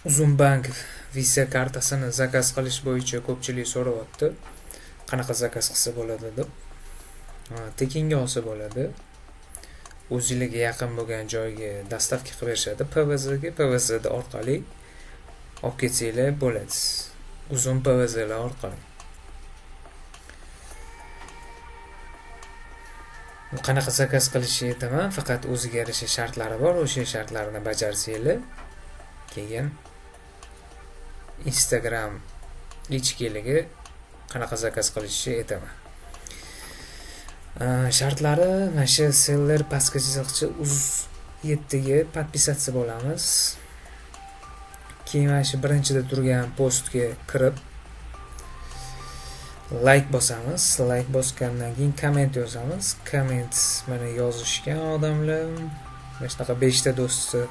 Uzunbank Visa kartasini zakaz qilish bo'yicha ko'pchilik so'rayapti. Qanaqa zakaz qilsa bo'ladi deb. Tekinga olsa bo'ladi. O'zingizga yaqin bo'lgan joyga dostavka qilib berishadi. PVZ orqali olib ketsanglar bo'ladi. Uzun PVZlar orqali. Qanaqa zakaz qilishni aytaman, faqat o'ziga yarasha shartlari bor. O'sha shartlarni bajarsanglar, keyin Instagram lichkeliga qanaqa zakaz qilishni aytaman. Shartlari mana shu seller pastga chiziqcha uz7 ga podpisatsiya bo'lamiz. Keyin mana shu birinchida turgan postga kirib like bosamiz. Like bosgandan keyin komment yozamiz. Komment mana yozishgan odamlar mana shunaqa 5 ta do'stni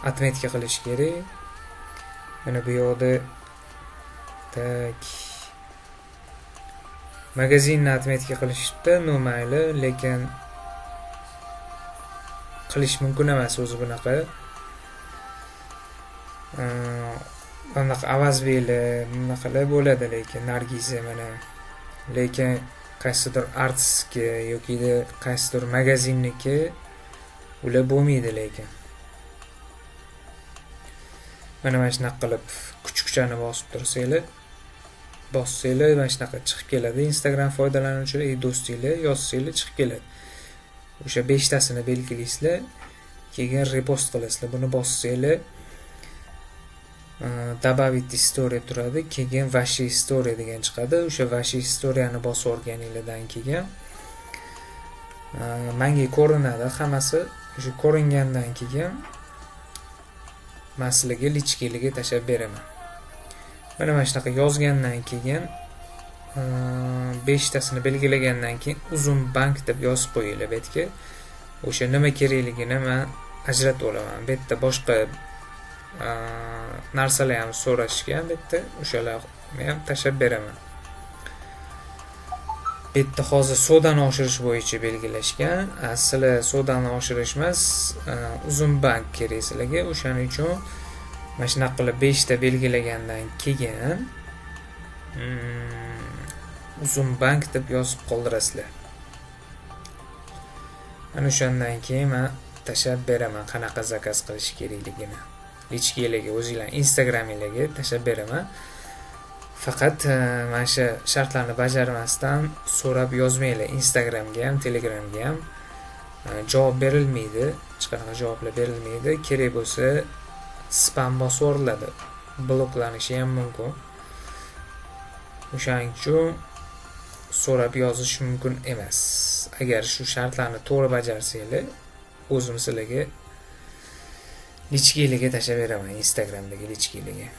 отметка qilish kerak. Mana bu yoqda magazinni отметка qilishibdi, mayli, lekin qilish mumkin emas o'zi bunaqa. Bunaqa avaz berib, bunaqalar bo'ladi, lekin Nargiza mana. Lekin qaysidir artistga yoki qaysidir magazinniki ular bo'lmaydi lekin. Mana shunaqa qilib kuchukchani bosib tursanglar, mana shunaqa chiqib keladi. Instagram foydalanuvchilari do'stinglar yozsanglar chiqib keladi. O'sha 5 tasini belgilaysizlar, keyin repost qilasizlar. Buni bossanglar добавить история turadi, keyin ваши история degan chiqadi. O'sha ваши историяni bosib o'rganinglardan keyin menga ko'rinadi hammasi. O'sha ko'ringandan keyin men sizlarga lichkeliga tashlab beraman. Mana shunaqa yozgandan keyin 5 tasini belgilagandan keyin uzun bank deb yozib qo'yinglar bu yerga. O'sha nima kerakligini men ajratib olaman. Bu yerda boshqa narsalar ham so'rashgan, bu yerda o'shalarni ham tashlab beraman. Bu yerda hozir sodani oshirish bo'yicha belgilashgan. Sizlar sodani oshirish emas, uzun bank kerak sizlarga. O'shaning uchun mana shunaqa qilib 5 ta belgilagandan keyin uzun bank deb yozib qoldirasizlar. Ana o'shandan keyin men tashlab beraman qanaqa zakaz qilish kerakligini. Lichkeliga o'zingizlar Instagramingizga tashlab beraman. Faqat mana shu shartlarni bajarmasdan so'rab yozmanglar. Instagramga ham, Telegramga ham javob berilmaydi. Hech qanaqa javoblar berilmaydi. Kerak bo'lsa spam bosib yuboriladi. Bloklanishi ham mumkin. O'shaning uchun so'rab yozish mumkin emas. Agar shu shartlarni to'g'ri bajarsanglar, o'zim sizlarga lichkeliga tashlab beraman, Instagramdagi lichkeliga.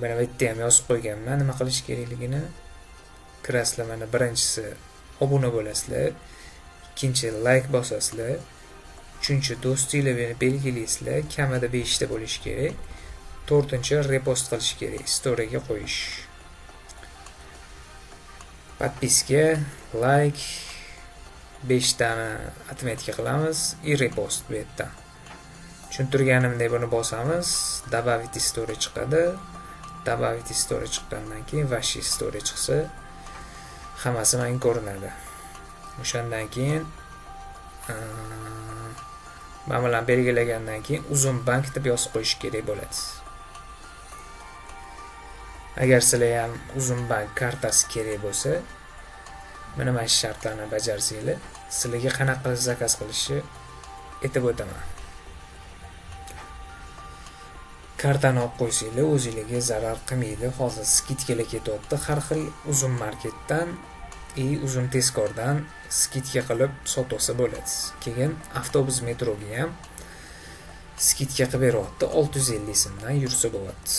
Mana bu yerda ham yozib qo'yganman nima qilish kerakligini. Kirasizlar, mana birinchisi obuna bo'lasizlar, ikkinchi like bosasizlar, uchinchi do'stinglarni belgilaysizlar, kamida 5 ta bo'lishi kerak. To'rtinchi repost qilish kerak, storyga qo'yish. Podpiska, like 5 tani отметка qilamiz, и repost bu yerda. Tushuntirganimdek buni bosamiz, добавить story chiqadi. Добавить story chiqqandan keyin ваши story chiqsa, hammasi menga ko'rinadi. O'shandan keyin men bilan belgilagandan keyin uzun bank deb yozib qo'yish kerak bo'ladi. Agar sizlar ham uzun bank kartasi kerak bo'lsa, mana shu shartlarni bajarsanglar, sizlarga qanaqa zakaz qilishni aytib o'taman. Kartani olib qo'ysanglar, o'zingizga zarar qilmaydi. Hozir skidkalar ketyapti, har xil uzun marketdan uzun tezkordan skidka qilib sotib olsa bo'ladi. Keyin avtobus metroga ham skidka qilib beryapti, 650 so'mdan yursa bo'ladi.